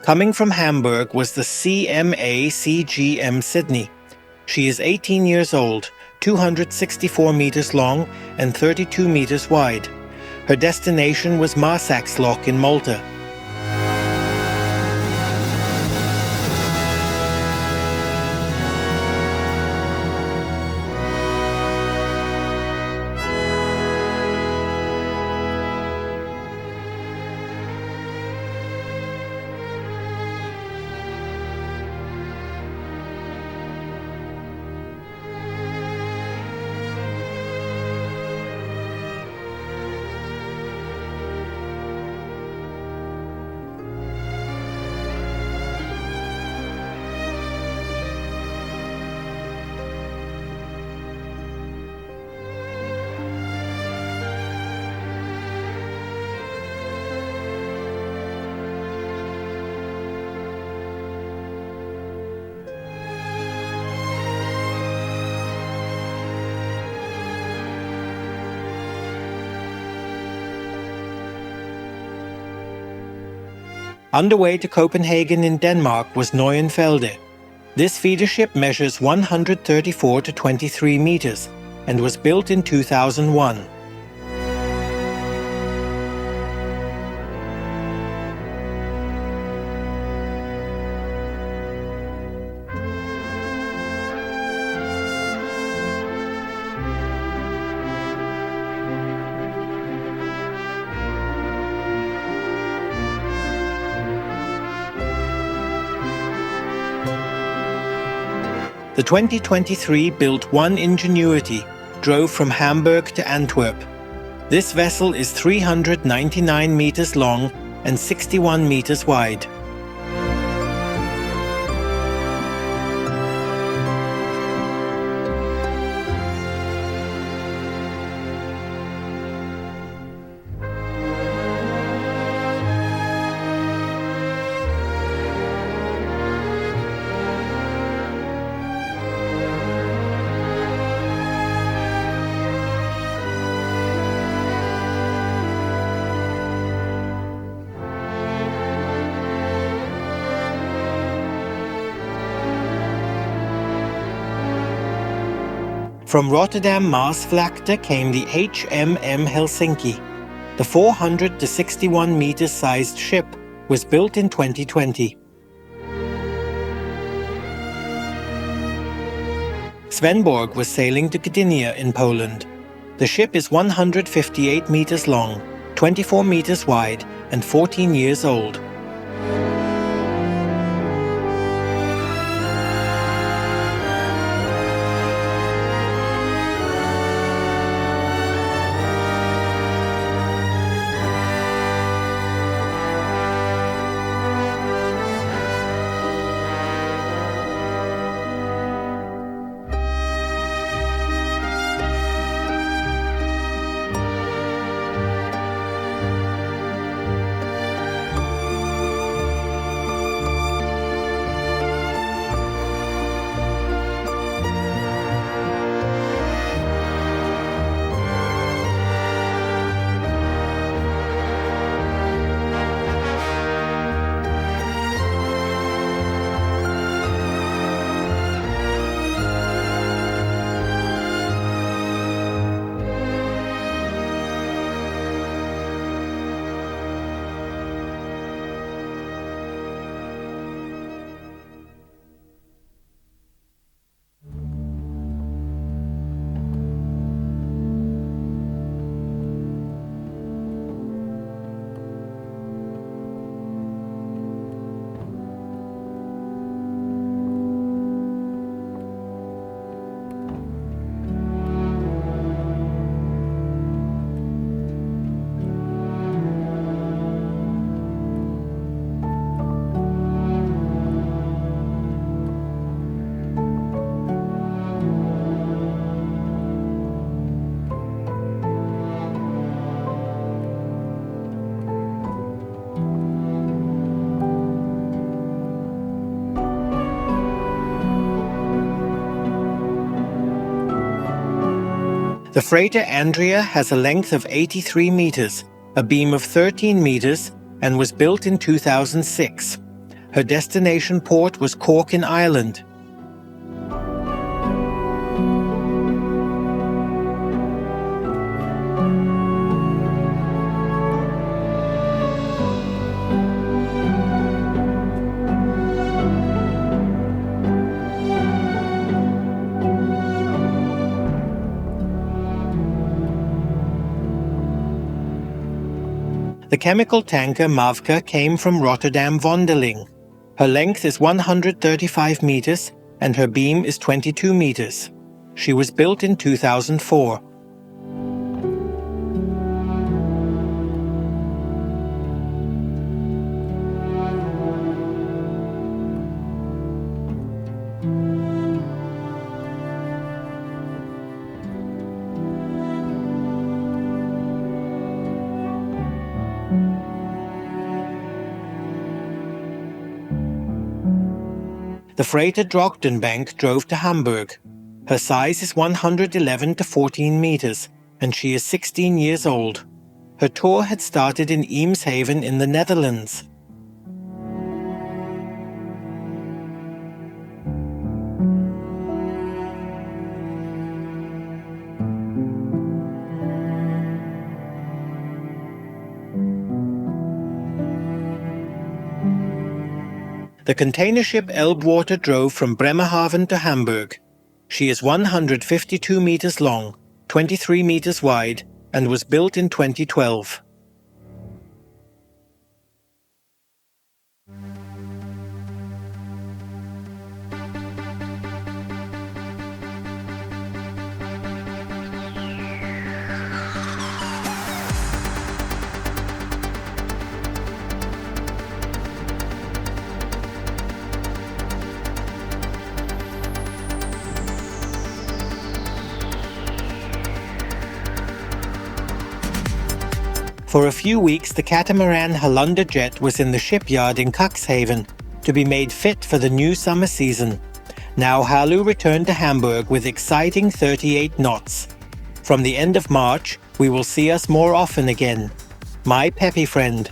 Coming from Hamburg was the CMA CGM Sydney. She is 18 years old, 264 meters long and 32 meters wide. Her destination was Maassaxloch in Malta. Underway to Copenhagen in Denmark was Neuenfelde. This feeder ship measures 134 to 23 meters and was built in 2001. The 2023 built one Ingenuity drove from Hamburg to Antwerp. This vessel is 399 meters long and 61 meters wide. From Rotterdam Maasvlakte came the HMM Helsinki. The 400 to 61 meters sized ship was built in 2020. Svenborg was sailing to Gdynia in Poland. The ship is 158 meters long, 24 meters wide, and 14 years old. The freighter Andrea has a length of 83 meters, a beam of 13 meters, and was built in 2006. Her destination port was Cork in Ireland. The chemical tanker Mavka came from Rotterdam Vondeling. Her length is 135 meters and her beam is 22 meters. She was built in 2004. The freighter Drogdenbank drove to Hamburg. Her size is 111 to 14 meters, and she is 16 years old. Her tour had started in Eemshaven in the Netherlands. The container ship Elbwater drove from Bremerhaven to Hamburg. She is 152 meters long, 23 meters wide, and was built in 2012. For a few weeks, the catamaran Hollander Jet was in the shipyard in Cuxhaven to be made fit for the new summer season. Now Halu returned to Hamburg with exciting 38 knots. From the end of March, we will see us more often again. My peppy friend.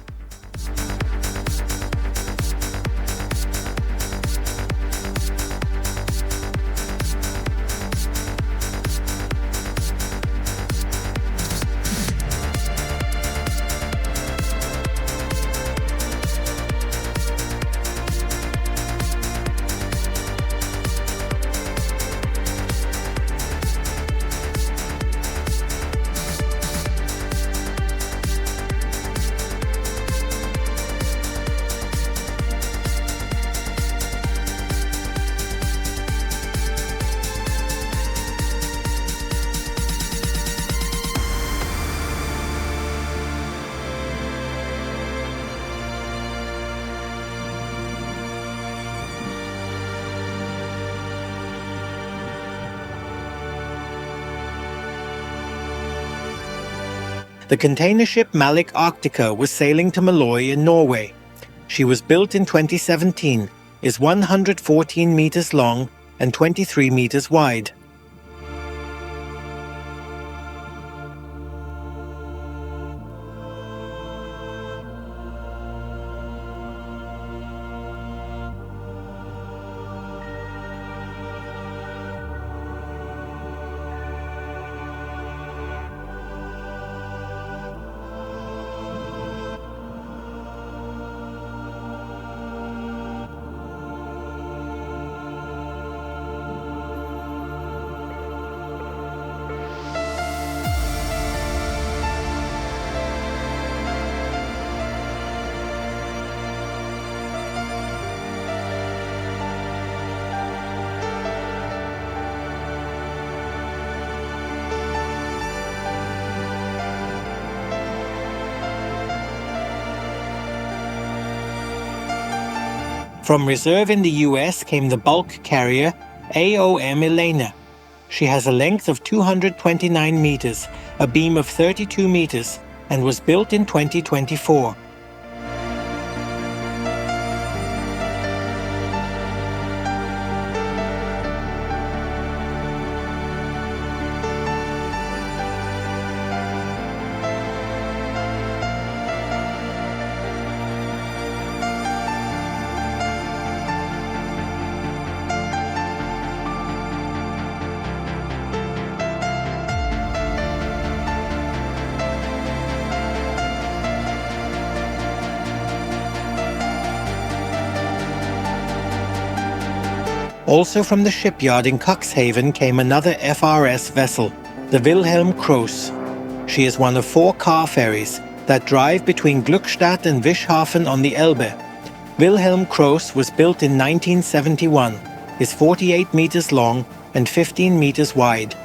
The container ship Malik Arctica was sailing to Malloy in Norway. She was built in 2017, is 114 meters long and 23 meters wide. From reserve in the US came the bulk carrier AOM Elena. She has a length of 229 meters, a beam of 32 meters, and was built in 2024. Also from the shipyard in Cuxhaven came another FRS vessel, the Wilhelm Kroos. She is one of 4 car ferries that drive between Glückstadt and Wischhafen on the Elbe. Wilhelm Kroos was built in 1971, is 48 meters long and 15 meters wide.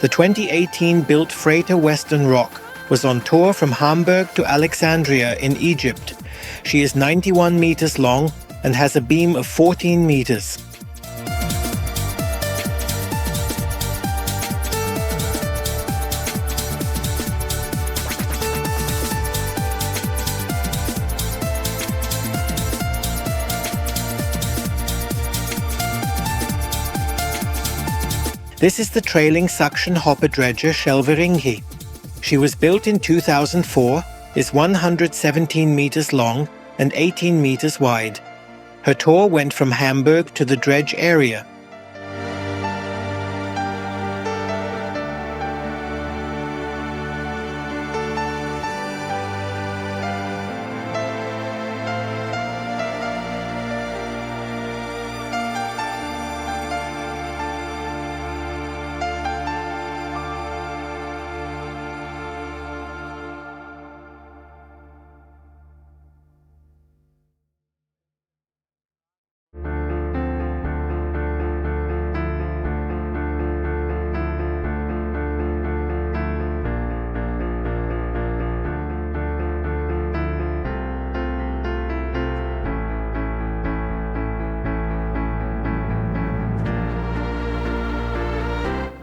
The 2018-built freighter Western Rock was on tour from Hamburg to Alexandria in Egypt. She is 91 meters long and has a beam of 14 meters. This is the trailing suction hopper dredger Schelveringi. She was built in 2004, is 117 meters long and 18 meters wide. Her tour went from Hamburg to the dredge area.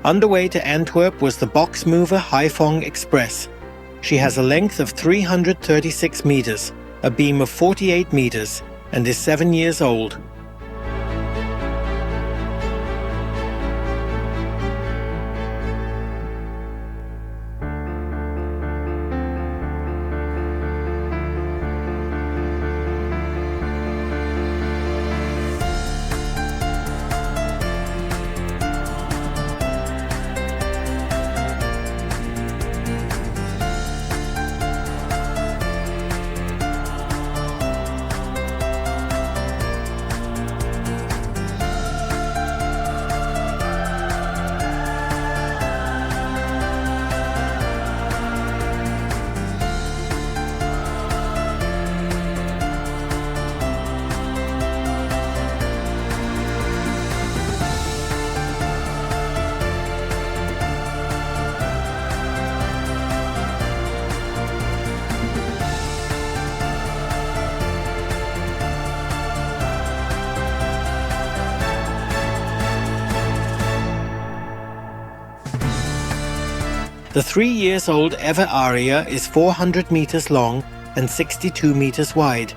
Underway to Antwerp was the box mover Haiphong Express. She has a length of 336 meters, a beam of 48 meters, and is 7 years old. The 3-year-old Ever Aria is 400 meters long and 62 meters wide.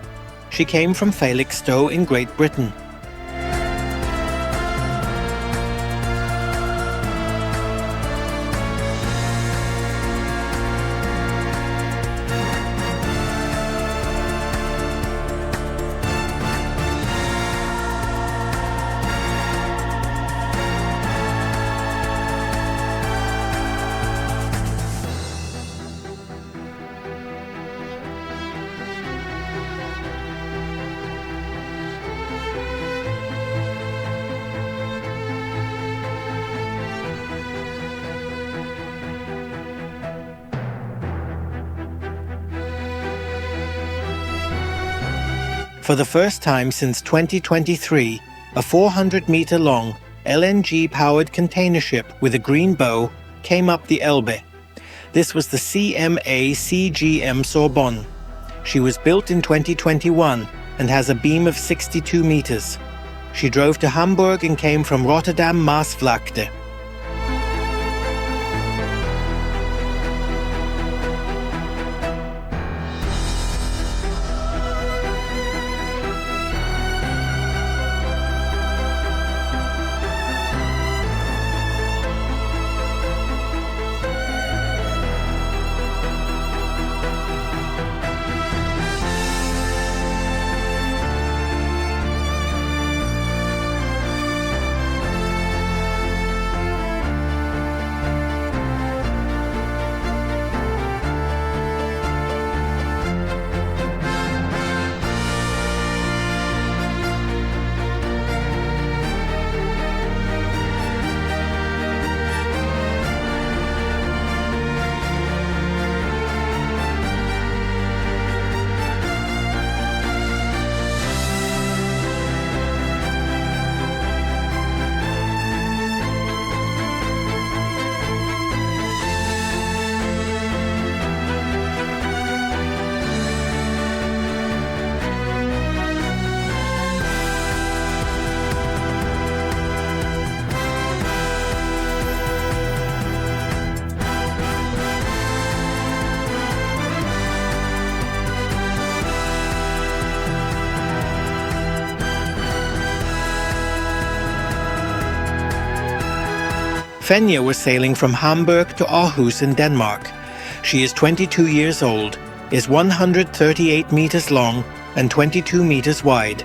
She came from Felixstowe in Great Britain. For the first time since 2023, a 400-meter-long LNG-powered container ship with a green bow came up the Elbe. This was the CMA-CGM Sorbonne. She was built in 2021 and has a beam of 62 meters. She drove to Hamburg and came from Rotterdam Maasvlakte. Fenja was sailing from Hamburg to Aarhus in Denmark. She is 22 years old, is 138 meters long and 22 meters wide.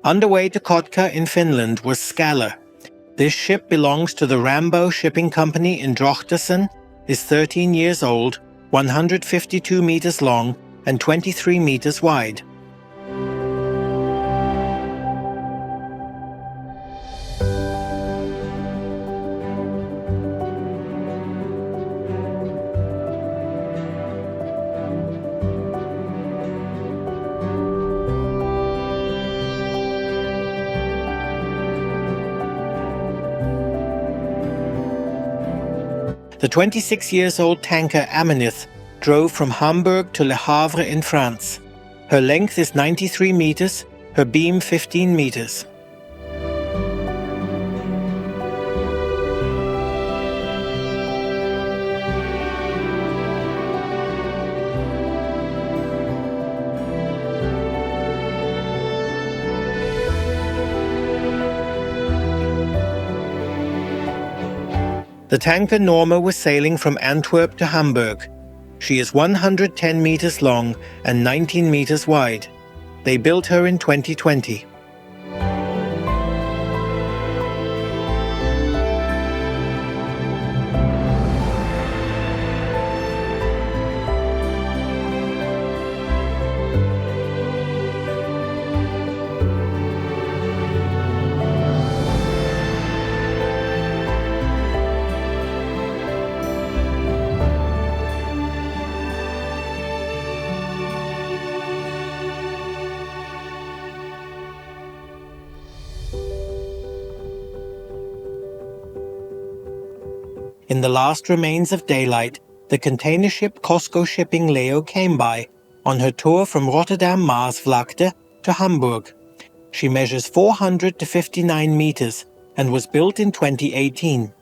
Underway to Kotka in Finland was Scala. This ship belongs to the Rambo Shipping Company in Drochtesen, is 13 years old, 152 meters long and 23 meters wide. The 26 years old tanker Amanith drove from Hamburg to Le Havre in France. Her length is 93 meters, her beam 15 meters. The tanker Norma was sailing from Antwerp to Hamburg. She is 110 meters long and 19 meters wide. They built her in 2020. In the last remains of daylight, the container ship COSCO Shipping Leo came by on her tour from Rotterdam Maasvlakte to Hamburg. She measures 400 to 59 meters and was built in 2018.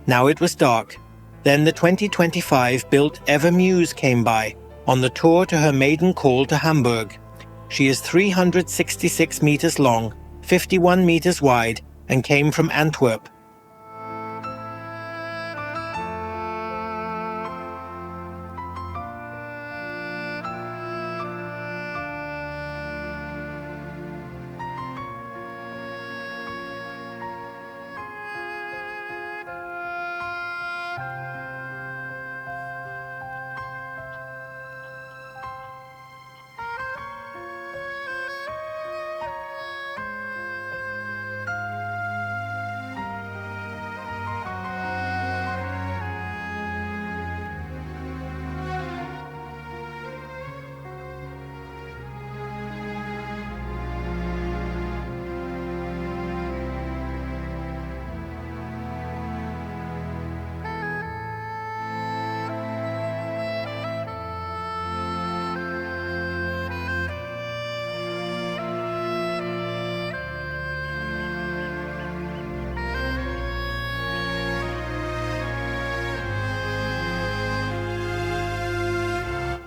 Now it was dark. Then the 2025 built Ever Muse came by on the tour to her maiden call to Hamburg. She is 366 meters long, 51 meters wide, and came from Antwerp.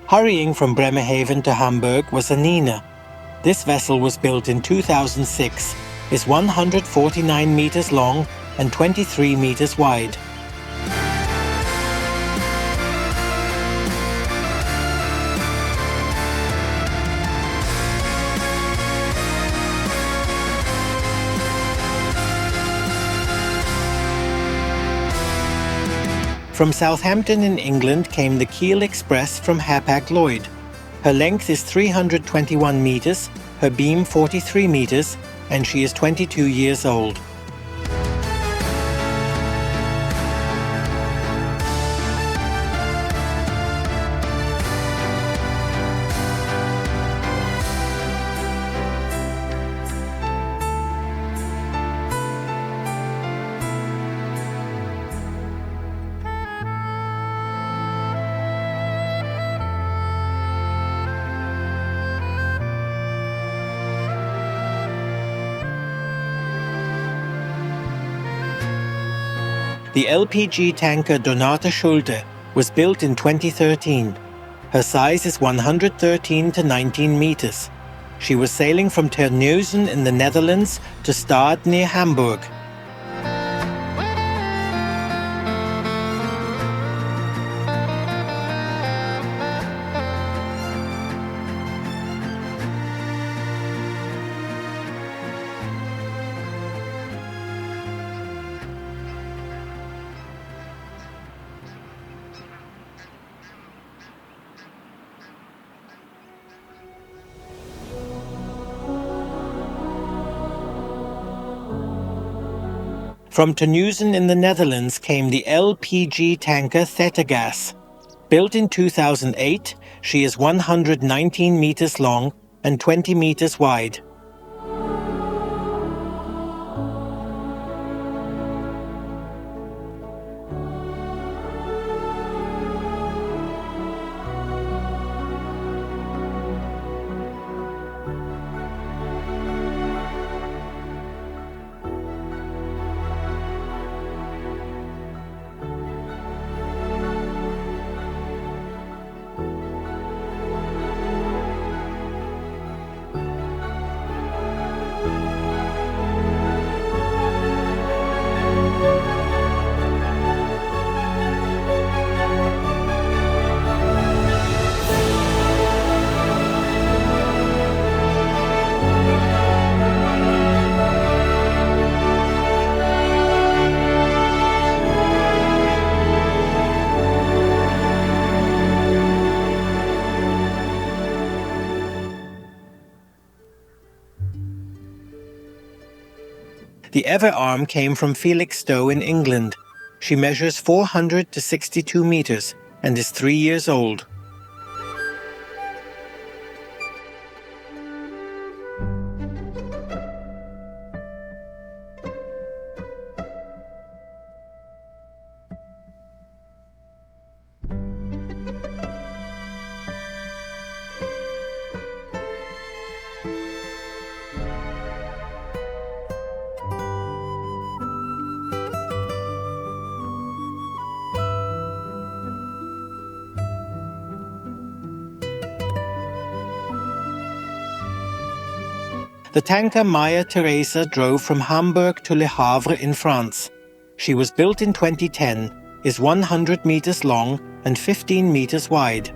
Hurrying from Bremerhaven to Hamburg was a Nina. This vessel was built in 2006, is 149 meters long and 23 meters wide. From Southampton in England came the Kiel Express from Hapag-Lloyd. Her length is 321 meters, her beam 43 meters, and she is 22 years old. The LPG tanker Donata Schulte was built in 2013. Her size is 113 to 19 meters. She was sailing from Terneuzen in the Netherlands to Stade near Hamburg. From Terneuzen in the Netherlands came the LPG tanker Thetergas. Built in 2008, she is 119 meters long and 20 meters wide. The Ever arm came from Felixstowe in England. She measures 400 to 62 meters and is 3 years old. The tanker Maya Teresa drove from Hamburg to Le Havre in France. She was built in 2010, is 100 meters long and 15 meters wide.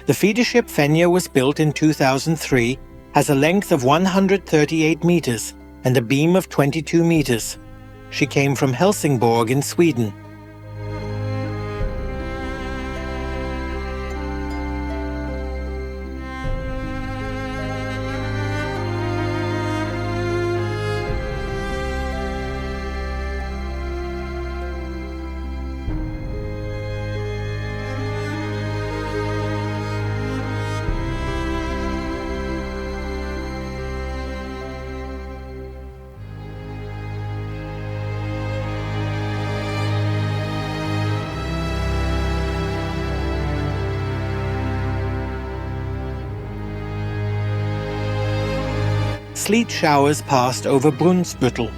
The feeder ship Fenja was built in 2003, has a length of 138 meters and a beam of 22 meters. She came from Helsingborg in Sweden. sleet showers passed over Brunsbüttel.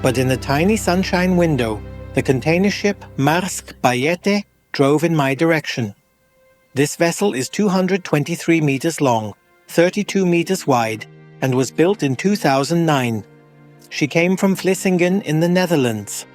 But in a tiny sunshine window, the container ship Maersk Bayete drove in my direction. This vessel is 223 meters long, 32 meters wide, and was built in 2009. She came from Vlissingen in the Netherlands.